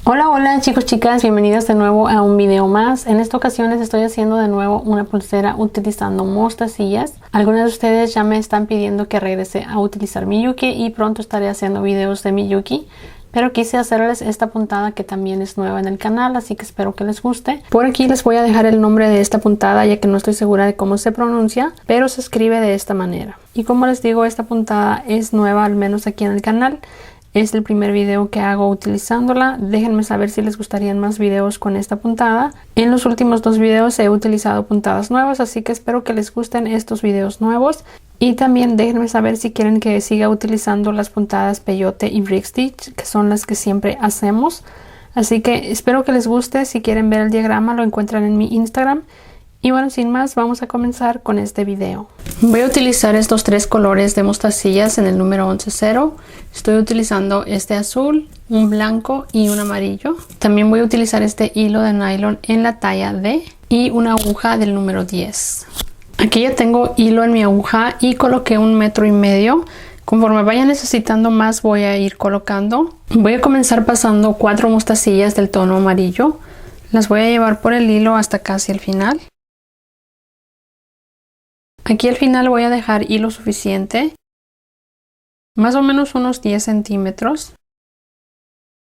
Hola, hola chicos, chicas, bienvenidos de nuevo a un video más. En esta ocasión les estoy haciendo de nuevo una pulsera utilizando mostacillas. Algunos de ustedes ya me están pidiendo que regrese a utilizar Miyuki y pronto estaré haciendo videos de Miyuki. Pero quise hacerles esta puntada que también es nueva en el canal, así que espero que les guste. Por aquí les voy a dejar el nombre de esta puntada, ya que no estoy segura de cómo se pronuncia, pero se escribe de esta manera. Y como les digo, esta puntada es nueva, al menos aquí en el canal. Es el primer video que hago utilizándola. Déjenme saber si les gustarían más videos con esta puntada. En los últimos dos videos he utilizado puntadas nuevas, así que espero que les gusten estos videos nuevos. Y también déjenme saber si quieren que siga utilizando las puntadas peyote y brick stitch, que son las que siempre hacemos. Así que espero que les guste. Si quieren ver el diagrama lo encuentran en mi Instagram. Y bueno, sin más, vamos a comenzar con este video. Voy a utilizar estos tres colores de mostacillas en el número 11-0. Estoy utilizando este azul, un blanco y un amarillo. También voy a utilizar este hilo de nylon en la talla D y una aguja del número 10. Aquí ya tengo hilo en mi aguja y coloqué 1,5 metros. Conforme vaya necesitando más voy a ir colocando. Voy a comenzar pasando 4 mostacillas del tono amarillo. Las voy a llevar por el hilo hasta casi el final. Aquí al final voy a dejar hilo suficiente, más o menos unos 10 centímetros.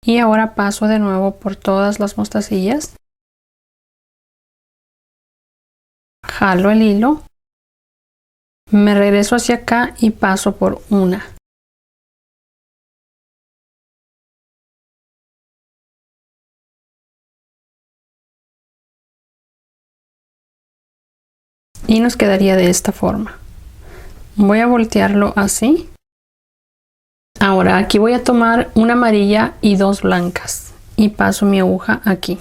Y ahora paso de nuevo por todas las mostacillas. Jalo el hilo, me regreso hacia acá y paso por una. Y nos quedaría de esta forma. Voy a voltearlo así. Ahora aquí voy a tomar una amarilla y 2 blancas y paso mi aguja aquí.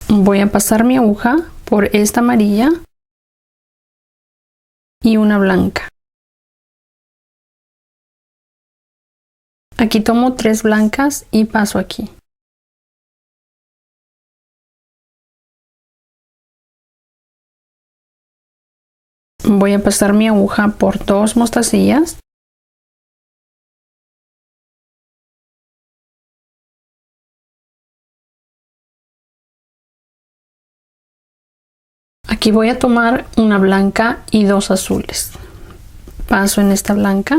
Voy a pasar mi aguja por esta amarilla y una blanca. Aquí tomo 3 blancas y paso aquí. Voy a pasar mi aguja por 2 mostacillas. Aquí voy a tomar una blanca y 2 azules. Paso en esta blanca.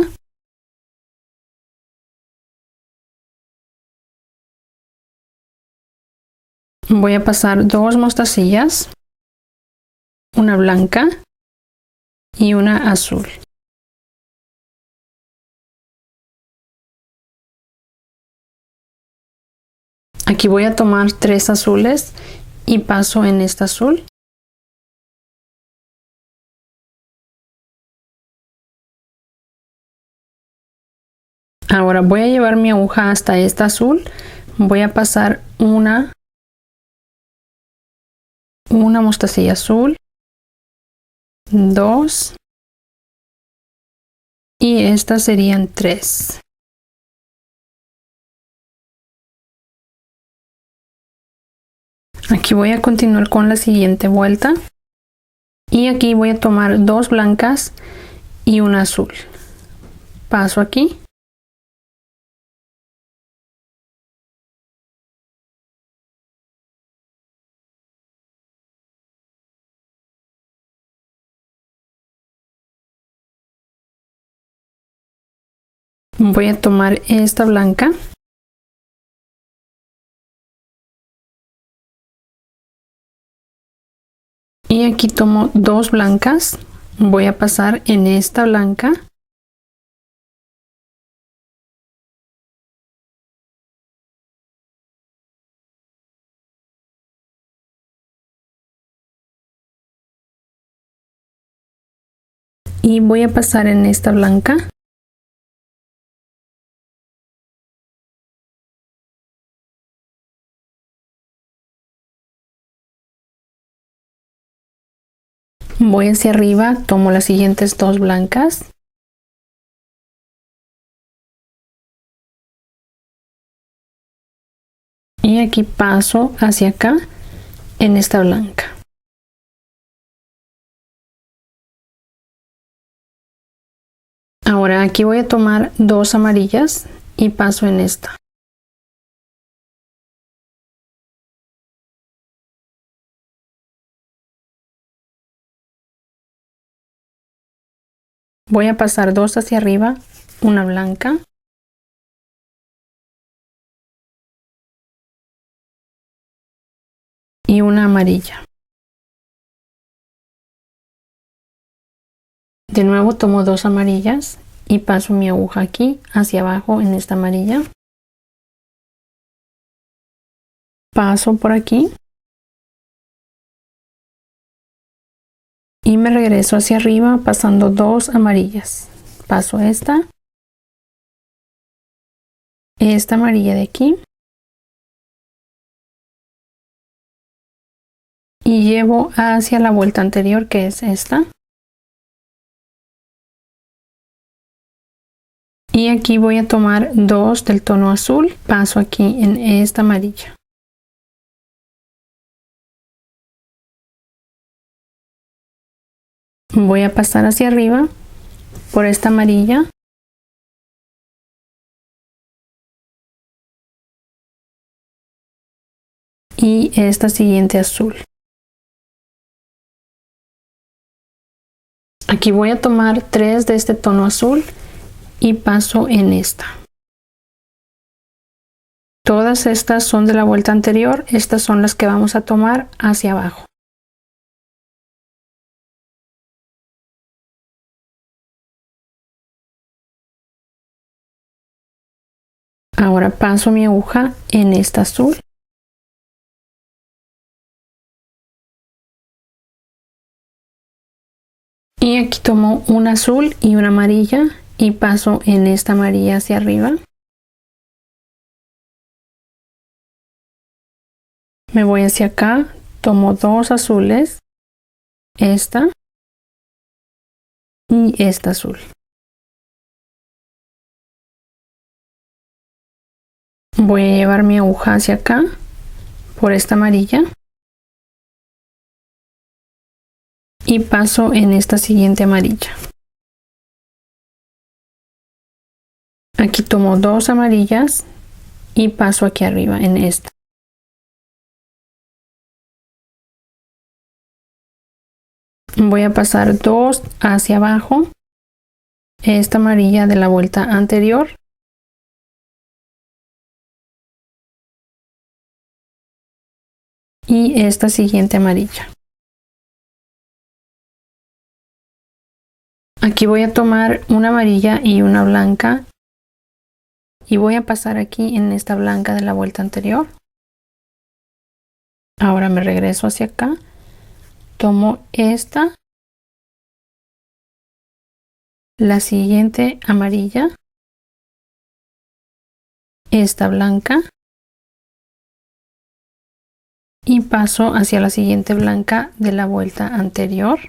Voy a pasar 2 mostacillas, una blanca y una azul. Aquí voy a tomar 3 azules y paso en esta azul. Ahora voy a llevar mi aguja hasta esta azul. Voy a pasar una mostacilla azul, 2 y estas serían 3. Aquí voy a continuar con la siguiente vuelta y aquí voy a tomar 2 blancas y una azul. Paso aquí. Voy a tomar esta blanca. Y aquí tomo 2 blancas. Voy a pasar en esta blanca. Y voy a pasar en esta blanca. Voy hacia arriba, tomo las siguientes 2 blancas. Y aquí paso hacia acá en esta blanca. Ahora aquí voy a tomar 2 amarillas y paso en esta. Voy a pasar 2 hacia arriba, una blanca y una amarilla. De nuevo tomo 2 amarillas y paso mi aguja aquí hacia abajo en esta amarilla. Paso por aquí y me regreso hacia arriba pasando 2 amarillas. Paso esta amarilla de aquí y llevo hacia la vuelta anterior, que es esta. Y aquí voy a tomar 2 del tono azul, paso aquí en esta amarilla. Voy a pasar hacia arriba por esta amarilla y esta siguiente azul. Aquí voy a tomar 3 de este tono azul y paso en esta. Todas estas son de la vuelta anterior, estas son las que vamos a tomar hacia abajo. Ahora paso mi aguja en esta azul. Y aquí tomo un azul y una amarilla y paso en esta amarilla hacia arriba. Me voy hacia acá, tomo 2 azules, esta y esta azul. Voy a llevar mi aguja hacia acá por esta amarilla y paso en esta siguiente amarilla. Aquí tomo 2 amarillas y paso aquí arriba en esta. Voy a pasar 2 hacia abajo, esta amarilla de la vuelta anterior. Y esta siguiente amarilla. Aquí voy a tomar una amarilla y una blanca y voy a pasar aquí en esta blanca de la vuelta anterior. Ahora me regreso hacia acá, tomo esta, la siguiente amarilla, esta blanca y paso hacia la siguiente blanca de la vuelta anterior.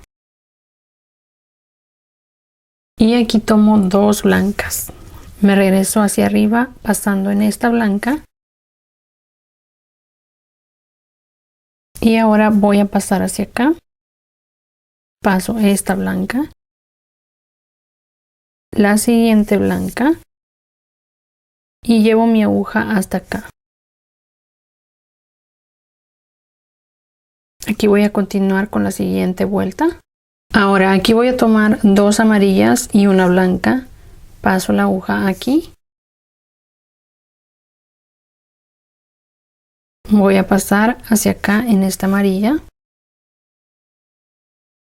Y aquí tomo 2 blancas. Me regreso hacia arriba pasando en esta blanca. Y ahora voy a pasar hacia acá. Paso esta blanca. La siguiente blanca. Y llevo mi aguja hasta acá. Aquí voy a continuar con la siguiente vuelta. Ahora aquí voy a tomar 2 amarillas y una blanca. Paso la aguja aquí. Voy a pasar hacia acá en esta amarilla.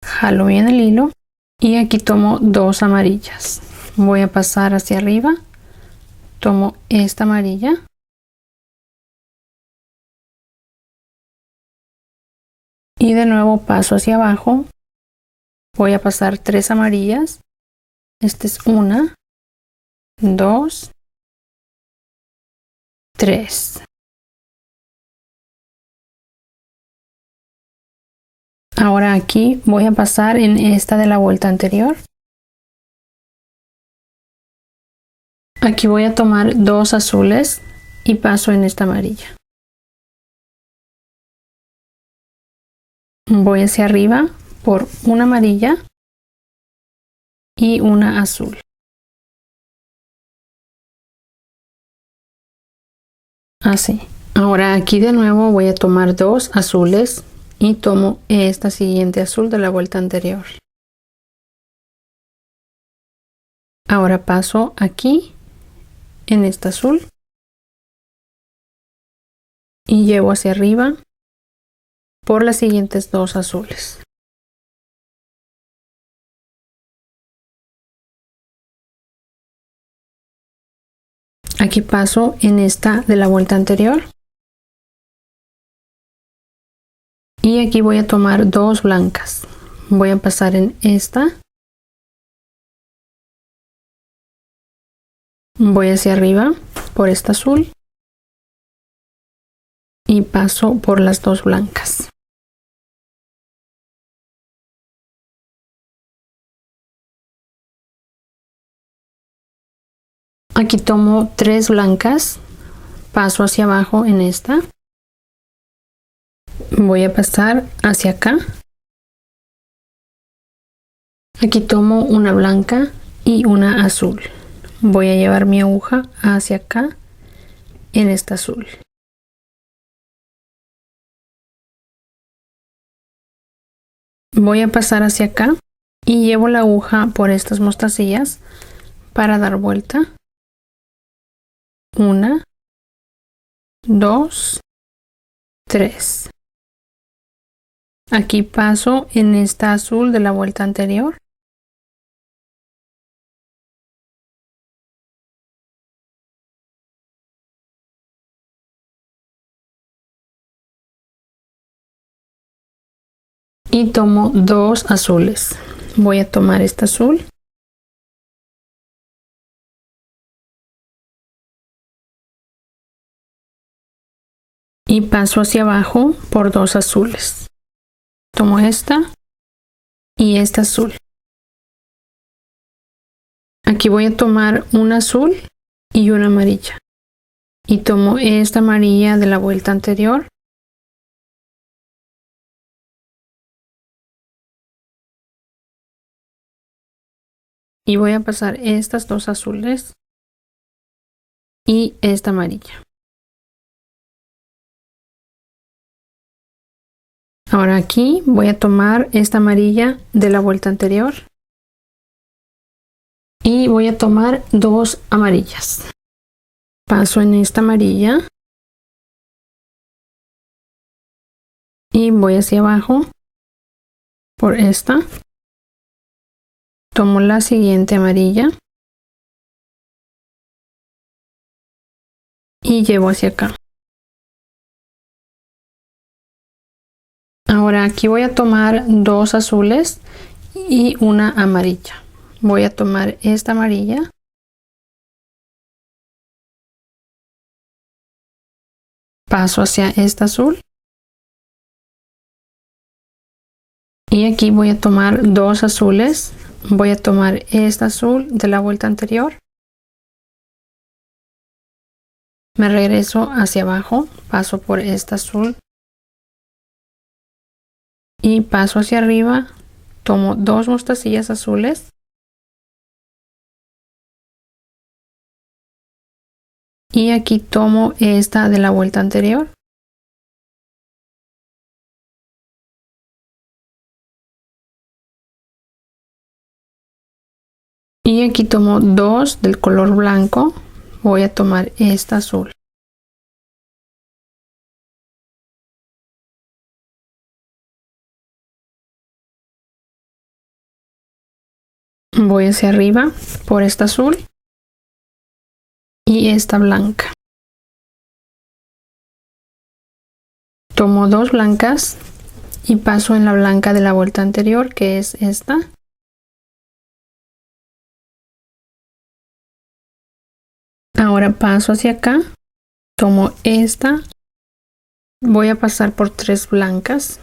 Jalo bien el hilo y aquí tomo 2 amarillas. Voy a pasar hacia arriba. Tomo esta amarilla. Y de nuevo paso hacia abajo. Voy a pasar 3 amarillas. Esta es 1, 2, 3. Ahora aquí voy a pasar en esta de la vuelta anterior. Aquí voy a tomar 2 azules y paso en esta amarilla. Voy hacia arriba por una amarilla y una azul. así. Ahora aquí de nuevo voy a tomar 2 azules y tomo esta siguiente azul de la vuelta anterior. Ahora paso aquí en esta azul y llevo hacia arriba por las siguientes 2 azules. Aquí paso en esta de la vuelta anterior y aquí voy a tomar 2 blancas. Voy a pasar en esta, voy hacia arriba por esta azul y paso por las 2 blancas. Aquí tomo 3 blancas, paso hacia abajo en esta, voy a pasar hacia acá. Aquí tomo una blanca y una azul. Voy a llevar mi aguja hacia acá en esta azul. Voy a pasar hacia acá y llevo la aguja por estas mostacillas para dar vuelta. 1, 2, 3. Aquí paso en esta azul de la vuelta anterior. Y tomo 2 azules. Voy a tomar esta azul y paso hacia abajo por 2 azules. Tomo esta y esta azul. Aquí voy a tomar un azul y una amarilla. Y tomo esta amarilla de la vuelta anterior. Y voy a pasar estas 2 azules y esta amarilla. Ahora aquí voy a tomar esta amarilla de la vuelta anterior. Y voy a tomar 2 amarillas. Paso en esta amarilla. Y voy hacia abajo por esta. Tomo la siguiente amarilla. Y llevo hacia acá. Ahora aquí voy a tomar 2 azules y una amarilla. Voy a tomar esta amarilla. Paso hacia esta azul. Y aquí voy a tomar 2 azules. Voy a tomar esta azul de la vuelta anterior. Me regreso hacia abajo. Paso por esta azul. Y paso hacia arriba. Tomo 2 mostacillas azules. Y aquí tomo esta de la vuelta anterior. Y aquí tomo 2 del color blanco. Voy a tomar esta azul. Voy hacia arriba por esta azul y esta blanca. Tomo 2 blancas y paso en la blanca de la vuelta anterior, que es esta. Ahora paso hacia acá, tomo esta, voy a pasar por 3 blancas.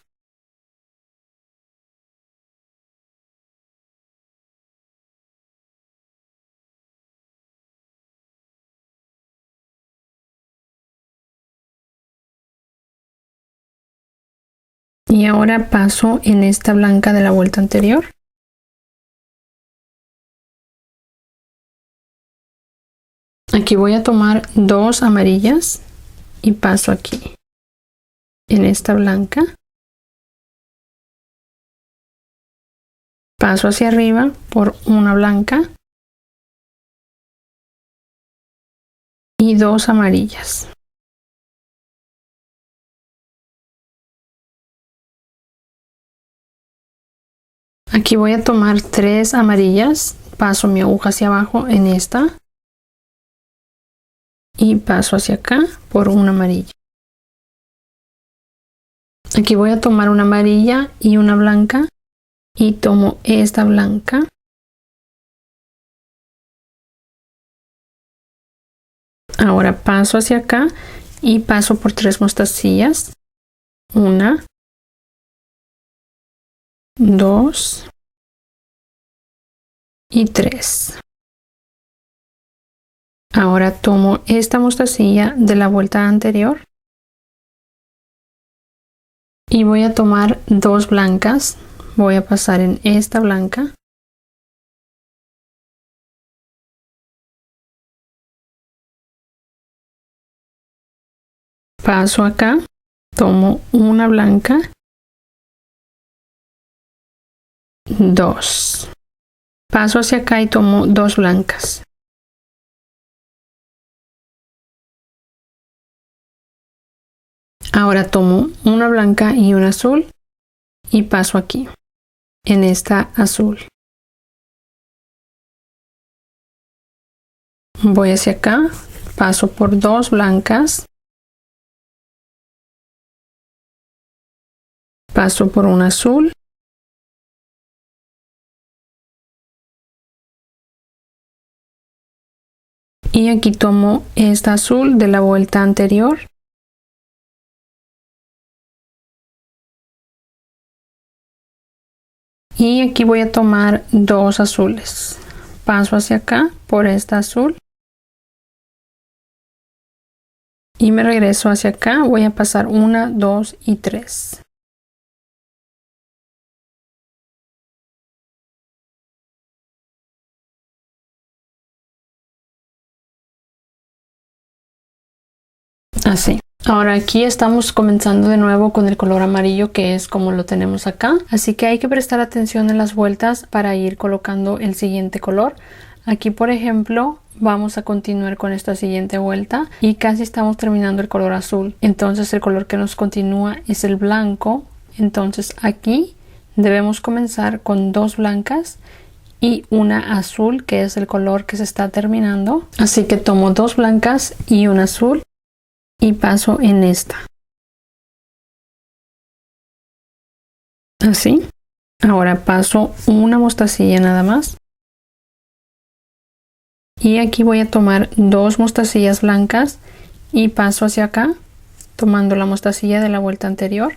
Y ahora paso en esta blanca de la vuelta anterior. Aquí voy a tomar 2 amarillas y paso aquí en esta blanca, paso hacia arriba por una blanca y 2 amarillas. Aquí voy a tomar 3 amarillas, paso mi aguja hacia abajo en esta y paso hacia acá por una amarilla. Aquí voy a tomar una amarilla y una blanca y tomo esta blanca. Ahora paso hacia acá y paso por 3 mostacillas. 1, 2 y 3. Ahora tomo esta mostacilla de la vuelta anterior y voy a tomar 2 blancas. Voy a pasar en esta blanca. Paso acá, tomo una blanca, 2. Paso hacia acá y tomo 2 blancas. Ahora tomo una blanca y una azul y paso aquí, en esta azul. Voy hacia acá, paso por 2 blancas, paso por un azul y aquí tomo esta azul de la vuelta anterior. Y aquí voy a tomar 2 azules. Paso hacia acá por esta azul. Y me regreso hacia acá. Voy a pasar 1, 2 y 3. Así. Ahora aquí estamos comenzando de nuevo con el color amarillo, que es como lo tenemos acá. Así que hay que prestar atención en las vueltas para ir colocando el siguiente color. Aquí, por ejemplo, vamos a continuar con esta siguiente vuelta y casi estamos terminando el color azul. Entonces el color que nos continúa es el blanco. Entonces aquí debemos comenzar con 2 blancas y una azul, que es el color que se está terminando. Así que tomo 2 blancas y una azul y paso en esta. Así. Ahora paso una mostacilla nada más. Y aquí voy a tomar 2 mostacillas blancas y paso hacia acá, tomando la mostacilla de la vuelta anterior.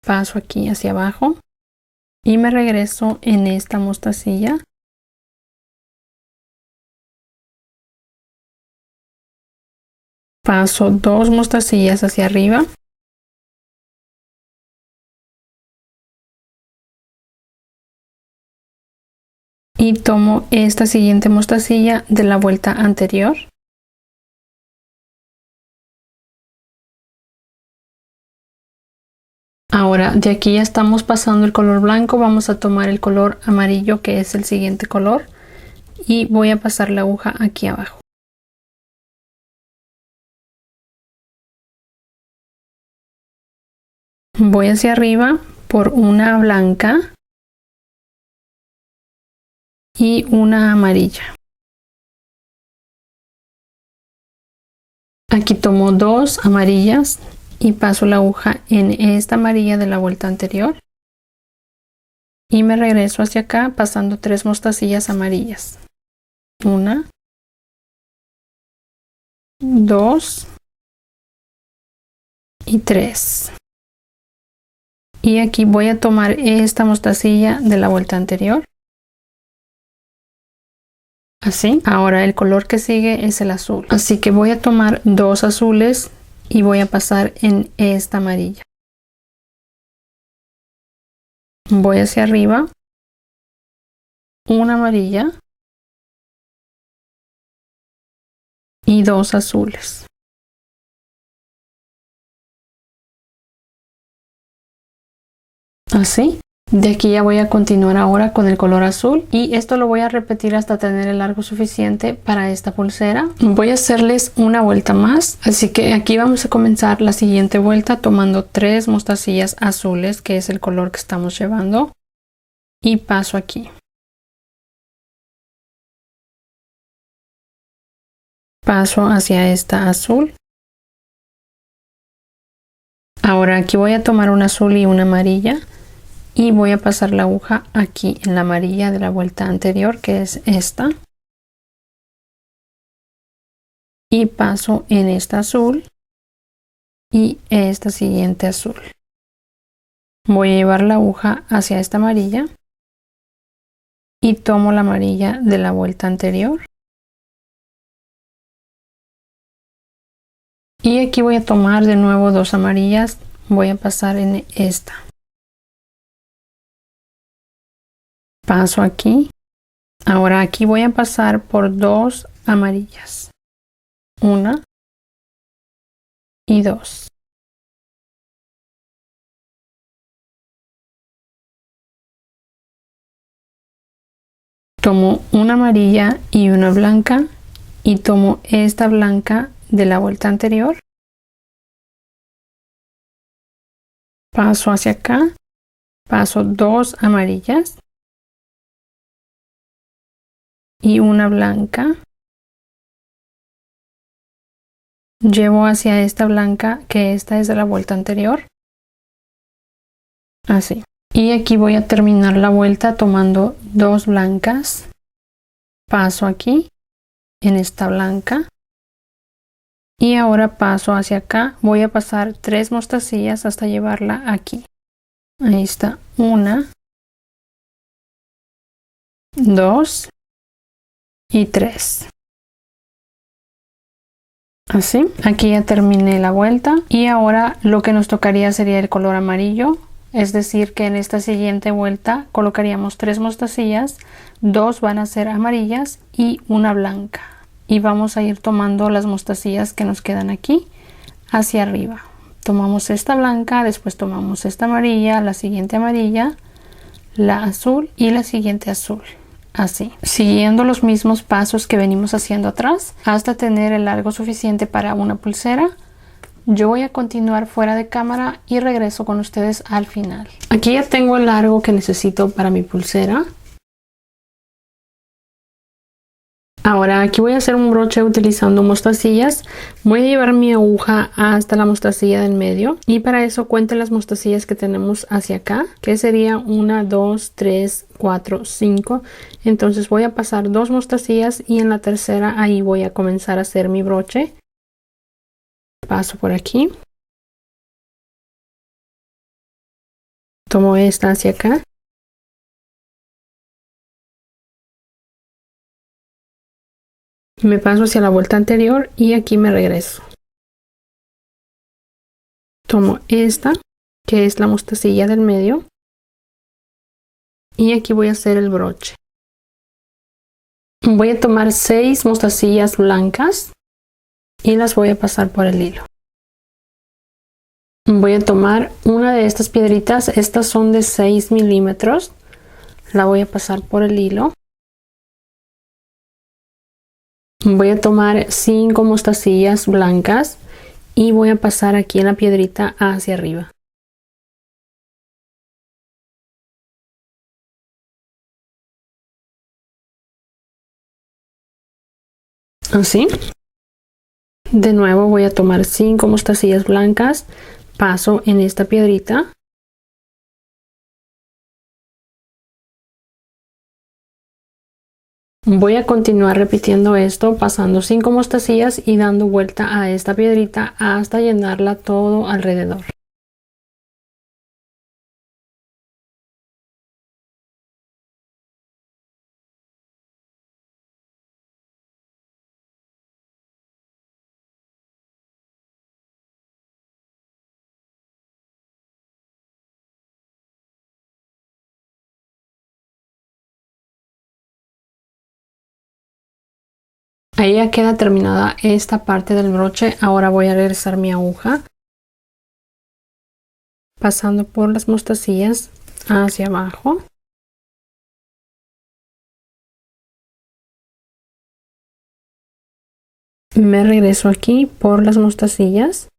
Paso aquí hacia abajo y me regreso en esta mostacilla. Paso 2 mostacillas hacia arriba. Y tomo esta siguiente mostacilla de la vuelta anterior. Ahora de aquí ya estamos pasando el color blanco, vamos a tomar el color amarillo, que es el siguiente color, y voy a pasar la aguja aquí abajo. Voy hacia arriba por una blanca y una amarilla. Aquí tomo 2 amarillas y paso la aguja en esta amarilla de la vuelta anterior y me regreso hacia acá pasando 3 mostacillas amarillas. 1, 2 y 3. Y aquí voy a tomar esta mostacilla de la vuelta anterior. Así. Ahora el color que sigue es el azul. Así que voy a tomar 2 azules y voy a pasar en esta amarilla. Voy hacia arriba. Una amarilla. Y 2 azules. así. De aquí ya voy a continuar ahora con el color azul y esto lo voy a repetir hasta tener el largo suficiente para esta pulsera. Voy a hacerles una vuelta más, así que aquí vamos a comenzar la siguiente vuelta tomando 3 mostacillas azules, que es el color que estamos llevando, y paso aquí. Paso hacia esta azul. Ahora aquí voy a tomar un azul y una amarilla. Y voy a pasar la aguja aquí en la amarilla de la vuelta anterior, que es esta. Y paso en esta azul y esta siguiente azul. Voy a llevar la aguja hacia esta amarilla y tomo la amarilla de la vuelta anterior. Y aquí voy a tomar de nuevo 2 amarillas. Voy a pasar en esta. Paso aquí. Ahora aquí voy a pasar por 2 amarillas. 1 y 2. Tomo una amarilla y una blanca y tomo esta blanca de la vuelta anterior. Paso hacia acá. Paso 2 amarillas y una blanca. Llevo hacia esta blanca, que esta es de la vuelta anterior. Así. Y aquí voy a terminar la vuelta tomando 2 blancas. Paso aquí en esta blanca. Y ahora paso hacia acá. Voy a pasar 3 mostacillas hasta llevarla aquí. Ahí está. 1, 2 y 3. Así. Aquí ya terminé la vuelta. Y ahora lo que nos tocaría sería el color amarillo. Es decir, que en esta siguiente vuelta colocaríamos 3 mostacillas, 2 van a ser amarillas y una blanca. Y vamos a ir tomando las mostacillas que nos quedan aquí hacia arriba. Tomamos esta blanca, después tomamos esta amarilla, la siguiente amarilla, la azul y la siguiente azul. Así, siguiendo los mismos pasos que venimos haciendo atrás hasta tener el largo suficiente para una pulsera. Yo voy a continuar fuera de cámara y regreso con ustedes al final. Aquí ya tengo el largo que necesito para mi pulsera. Ahora aquí voy a hacer un broche utilizando mostacillas. Voy a llevar mi aguja hasta la mostacilla del medio y para eso cuente las mostacillas que tenemos hacia acá, que sería 1, 2, 3, 4, 5. Entonces voy a pasar 2 mostacillas y en la tercera ahí voy a comenzar a hacer mi broche. Paso por aquí. Tomo esta hacia acá. Me paso hacia la vuelta anterior y aquí me regreso. Tomo esta, que es la mostacilla del medio. Y aquí voy a hacer el broche. Voy a tomar 6 mostacillas blancas y las voy a pasar por el hilo. Voy a tomar una de estas piedritas, estas son de 6 milímetros. La voy a pasar por el hilo. Voy a tomar 5 mostacillas blancas y voy a pasar aquí en la piedrita hacia arriba. Así. De nuevo voy a tomar 5 mostacillas blancas, paso en esta piedrita. Voy a continuar repitiendo esto, pasando 5 mostacillas y dando vuelta a esta piedrita hasta llenarla todo alrededor. Ahí ya queda terminada esta parte del broche. Ahora voy a regresar mi aguja, pasando por las mostacillas, hacia abajo. Me regreso aquí por las mostacillas.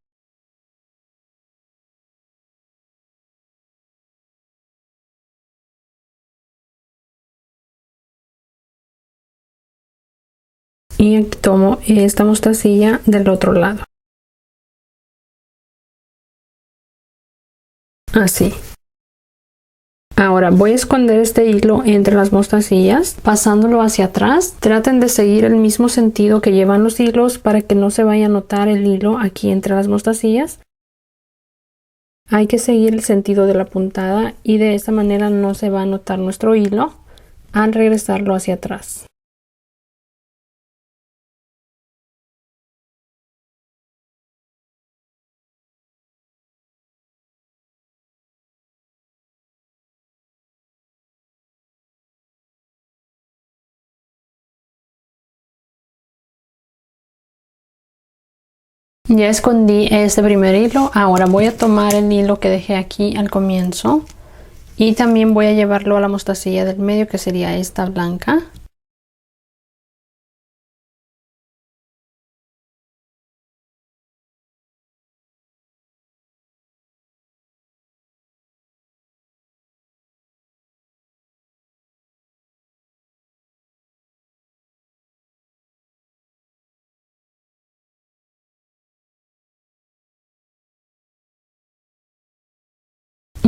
Y tomo esta mostacilla del otro lado. Así. Ahora voy a esconder este hilo entre las mostacillas, pasándolo hacia atrás. Traten de seguir el mismo sentido que llevan los hilos para que no se vaya a notar el hilo aquí entre las mostacillas. Hay que seguir el sentido de la puntada y de esta manera no se va a notar nuestro hilo al regresarlo hacia atrás. Ya escondí este primer hilo. Ahora voy a tomar el hilo que dejé aquí al comienzo y también voy a llevarlo a la mostacilla del medio, que sería esta blanca.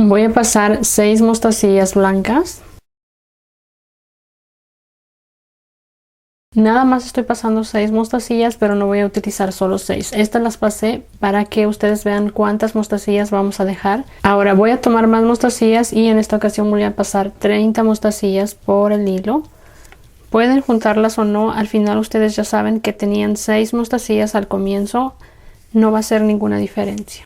Voy a pasar 6 mostacillas blancas. Nada más estoy pasando 6 mostacillas, pero no voy a utilizar solo 6. Estas las pasé para que ustedes vean cuántas mostacillas vamos a dejar. Ahora voy a tomar más mostacillas y en esta ocasión voy a pasar 30 mostacillas por el hilo. Pueden juntarlas o no, al final ustedes ya saben que tenían 6 mostacillas al comienzo, no va a ser ninguna diferencia.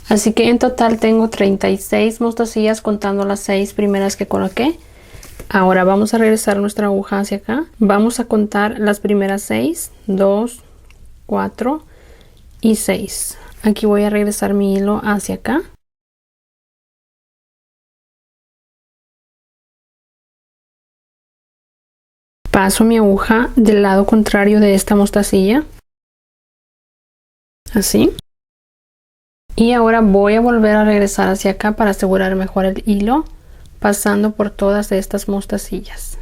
Así que en total tengo 36 mostacillas contando las 6 primeras que coloqué. Ahora vamos a regresar nuestra aguja hacia acá. Vamos a contar las primeras 6, 2, 4 y 6. Aquí voy a regresar mi hilo hacia acá. Paso mi aguja del lado contrario de esta mostacilla. Así. Y ahora voy a volver a regresar hacia acá para asegurar mejor el hilo, pasando por todas estas mostacillas.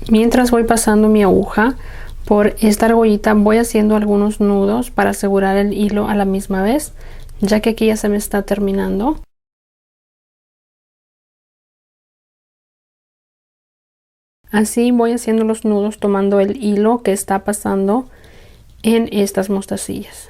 Mientras voy pasando mi aguja por esta argollita, voy haciendo algunos nudos para asegurar el hilo a la misma vez, ya que aquí ya se me está terminando. Así voy haciendo los nudos tomando el hilo que está pasando en estas mostacillas.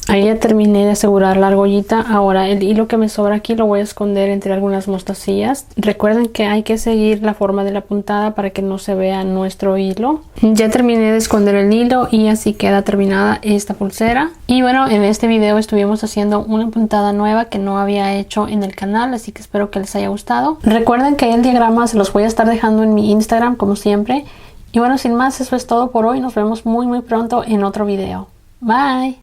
Ahí ya terminé de asegurar la argollita. Ahora el hilo que me sobra aquí lo voy a esconder entre algunas mostacillas. Recuerden que hay que seguir la forma de la puntada para que no se vea nuestro hilo. Ya terminé de esconder el hilo y así queda terminada esta pulsera. Y bueno, en este video estuvimos haciendo una puntada nueva que no había hecho en el canal, así que espero que les haya gustado. Recuerden que el diagrama se los voy a estar dejando en mi Instagram como siempre. Y bueno, sin más, eso es todo por hoy. Nos vemos muy pronto en otro video. Bye.